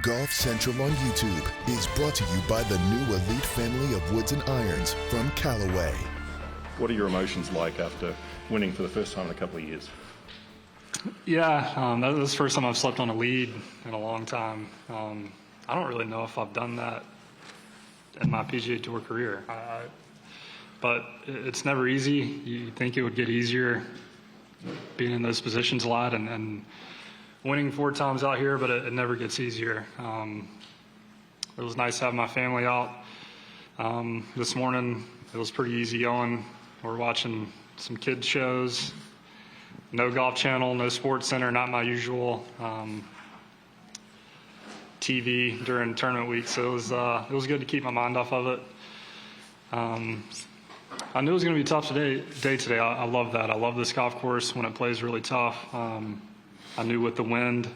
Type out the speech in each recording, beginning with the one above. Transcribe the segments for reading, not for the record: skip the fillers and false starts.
Golf Central on YouTube is brought to you by the new elite family of woods and irons from Callaway. What are your emotions like after winning for the first time in a couple of years? Yeah, that was the first time I've slept on a lead in a long time. I don't really know if I've done that in my PGA Tour career. But it's never easy. You think it would get easier being in those positions a lot and winning 4 times out here, but it never gets easier. It was nice to have my family out. This morning, it was pretty easy going. We're watching some kids shows. No Golf Channel, no Sports Center, not my usual TV during tournament week. So it was good to keep my mind off of it. I knew it was going to be a tough day today. I love that. I love this golf course when it plays really tough. I knew with the wind,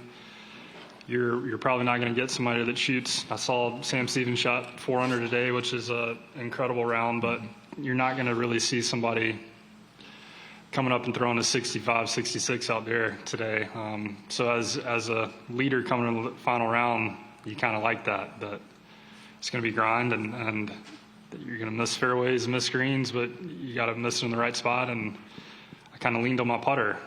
you're probably not going to get somebody that shoots. I saw Sam Stevens shot 400 today, which is an incredible round, but you're not going to really see somebody coming up and throwing a 65, 66 out there today. So as a leader coming in the final round, you kind of like that it's going to be grind and you're going to miss fairways, miss greens, but you got to miss it in the right spot. And I kind of leaned on my putter.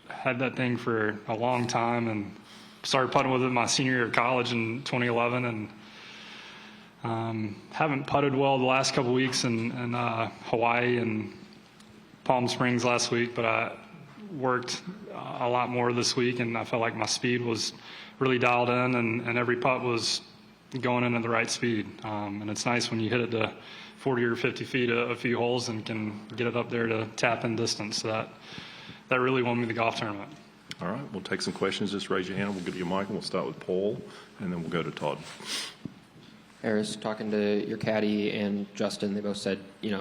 Had that thing for a long time and started putting with it my senior year of college in 2011 and haven't putted well the last couple weeks in Hawaii and Palm Springs last week, but I worked a lot more this week and I felt like my speed was really dialed in and every putt was going into the right speed. And it's nice when you hit it to 40 or 50 feet a few holes and can get it up there to tap in distance. So that really won me the golf tournament. All right, we'll take some questions. Just raise your hand. We'll give you a mic, and we'll start with Paul, and then we'll go to Todd. Harris, talking to your caddy and Justin, they both said, you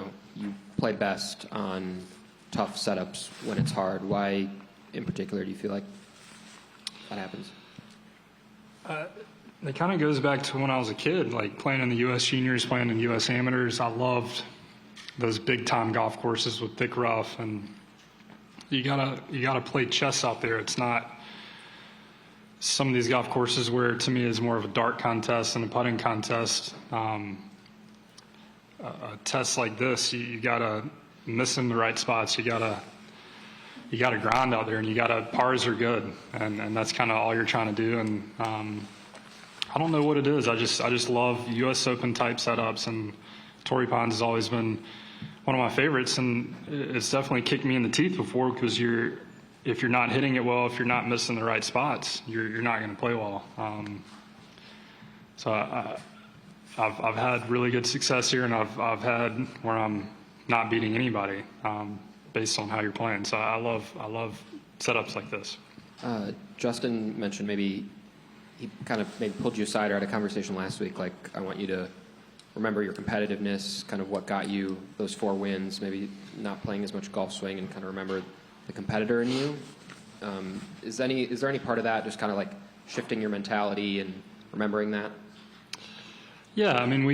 play best on tough setups when it's hard. Why, in particular, do you feel like that happens? It kind of goes back to when I was a kid, like playing in the U.S. juniors, playing in U.S. amateurs. I loved those big-time golf courses with thick rough, and you gotta play chess out there. It's not some of these golf courses where to me is more of a dart contest and a putting contest. A test like this, you gotta miss in the right spots. You gotta grind out there, and pars are good, and that's kind of all you're trying to do. And I don't know what it is. I just love U.S. Open type setups, and Torrey Pines has always been one of my favorites, and it's definitely kicked me in the teeth before because if you're not hitting it well, if you're not missing the right spots, you're not going to play well. So I've had really good success here, and I've had where I'm not beating anybody based on how you're playing. So I love setups like this. Justin mentioned maybe he kind of maybe pulled you aside or had a conversation last week, like, I want you to remember your competitiveness, kind of what got you those 4 wins, maybe not playing as much golf swing, and kind of remember the competitor in you. Is there any part of that just kind of like shifting your mentality and remembering that? Yeah, I mean,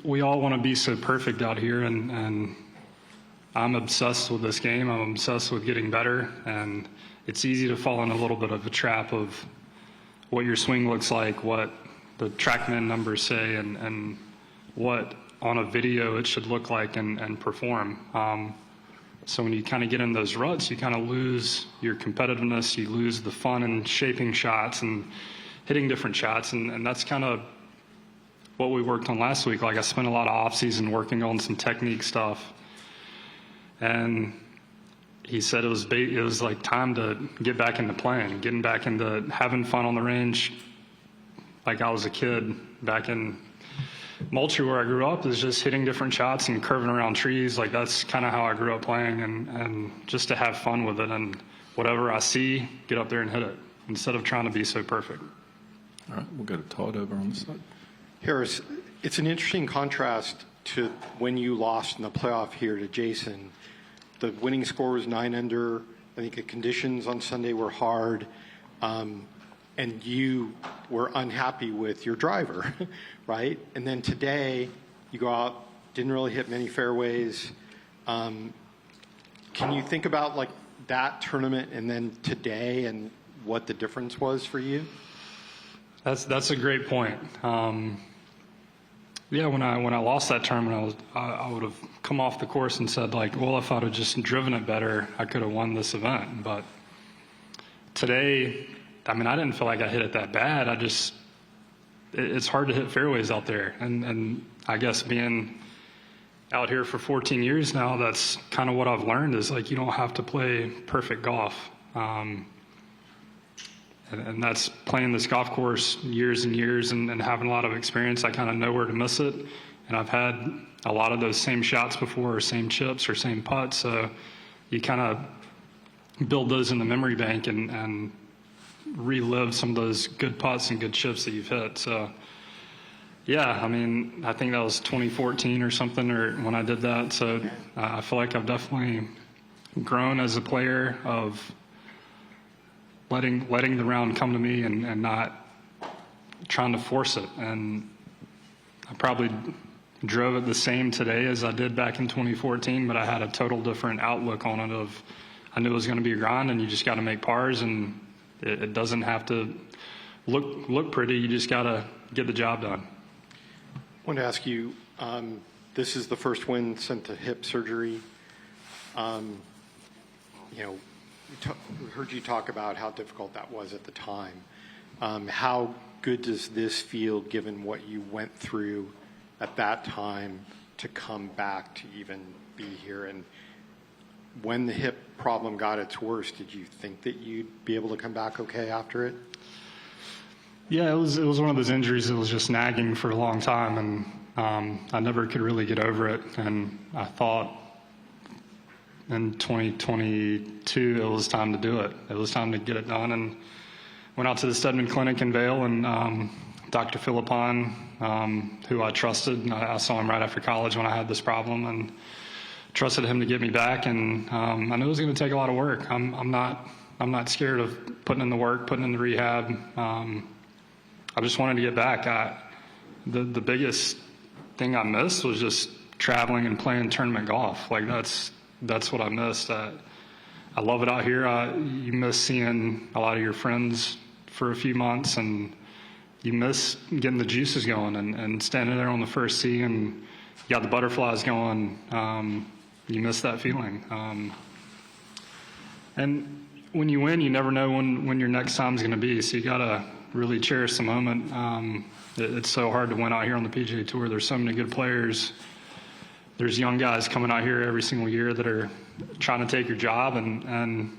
we all want to be so perfect out here, and I'm obsessed with this game. I'm obsessed with getting better, and it's easy to fall in a little bit of a trap of what your swing looks like, what the TrackMan numbers say, and what on a video it should look like and perform. So when you kind of get in those ruts, you kind of lose your competitiveness, you lose the fun in shaping shots and hitting different shots, and that's kind of what we worked on last week. Like, I spent a lot of off-season working on some technique stuff, and he said it was like time to get back into playing, getting back into having fun on the range like I was a kid back in Moultrie, where I grew up, is just hitting different shots and curving around trees. Like, that's kind of how I grew up playing, and just to have fun with it, and whatever I see, get up there and hit it instead of trying to be so perfect. All right, we'll go to Todd over on this side. Harris, it's an interesting contrast to when you lost in the playoff here to Jason. The winning score was 9 under. I think the conditions on Sunday were hard. And you were unhappy with your driver, right? And then today, you go out, didn't really hit many fairways. Can you think about like that tournament and then today and what the difference was for you? That's a great point. Yeah, when I lost that tournament, I would have come off the course and said, like, well, if I'd have just driven it better, I could have won this event. But today, I mean, I didn't feel like I hit it that bad. It's hard to hit fairways out there. And I guess being out here for 14 years now, that's kind of what I've learned is, like, you don't have to play perfect golf. And that's playing this golf course years and years and having a lot of experience. I kind of know where to miss it. And I've had a lot of those same shots before, or same chips, or same putts. So you kind of build those in the memory bank and relive some of those good putts and good chips that you've hit. So, yeah, I mean, I think that was 2014 or something, or when I did that. So I feel like I've definitely grown as a player of letting the round come to me and not trying to force it. And I probably drove it the same today as I did back in 2014, but I had a total different outlook on it of I knew it was going to be a grind, and you just got to make pars, and it doesn't have to look pretty. You just got to get the job done. I wanted to ask you, this is the first win since the hip surgery. We heard you talk about how difficult that was at the time. How good does this feel, given what you went through at that time, to come back to even be here? And when the hip problem got its worst, did you think that you'd be able to come back okay after it? Yeah, it was one of those injuries that was just nagging for a long time, and I never could really get over it. And I thought in 2022 it was time to do it. It was time to get it done, and went out to the Stedman Clinic in Vail, and Dr. Philippon, who I trusted. I saw him right after college when I had this problem, and trusted him to get me back. And I knew it was going to take a lot of work. I'm not scared of putting in the work, putting in the rehab. I just wanted to get back. The biggest thing I missed was just traveling and playing tournament golf. Like that's what I missed. I love it out here. You miss seeing a lot of your friends for a few months, and you miss getting the juices going and standing there on the first tee and you got the butterflies going. You miss that feeling. And when you win, you never know when your next time's going to be. So you got to really cherish the moment. It's so hard to win out here on the PGA Tour. There's so many good players. There's young guys coming out here every single year that are trying to take your job, and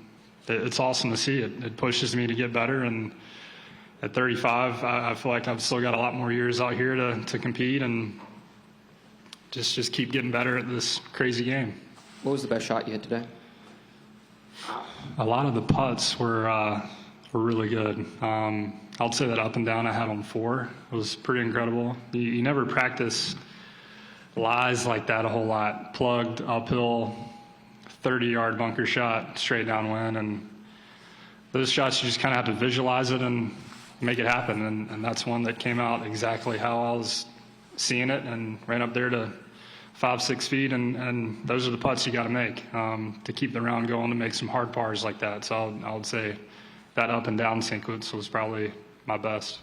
it's awesome to see it. It pushes me to get better. And at 35, I feel like I've still got a lot more years out here to compete and just keep getting better at this crazy game. What was the best shot you hit today? A lot of the putts were really good. I'll say that up and down I had on 4. It was pretty incredible. You never practice lies like that a whole lot. Plugged, uphill, 30-yard bunker shot, straight downwind. And those shots, you just kind of have to visualize it and make it happen. And that's one that came out exactly how I was seeing it, and ran up there to 5-6 feet. And those are the putts you got to make to keep the round going, to make some hard pars like that. So I would say that up and down sequence was probably my best.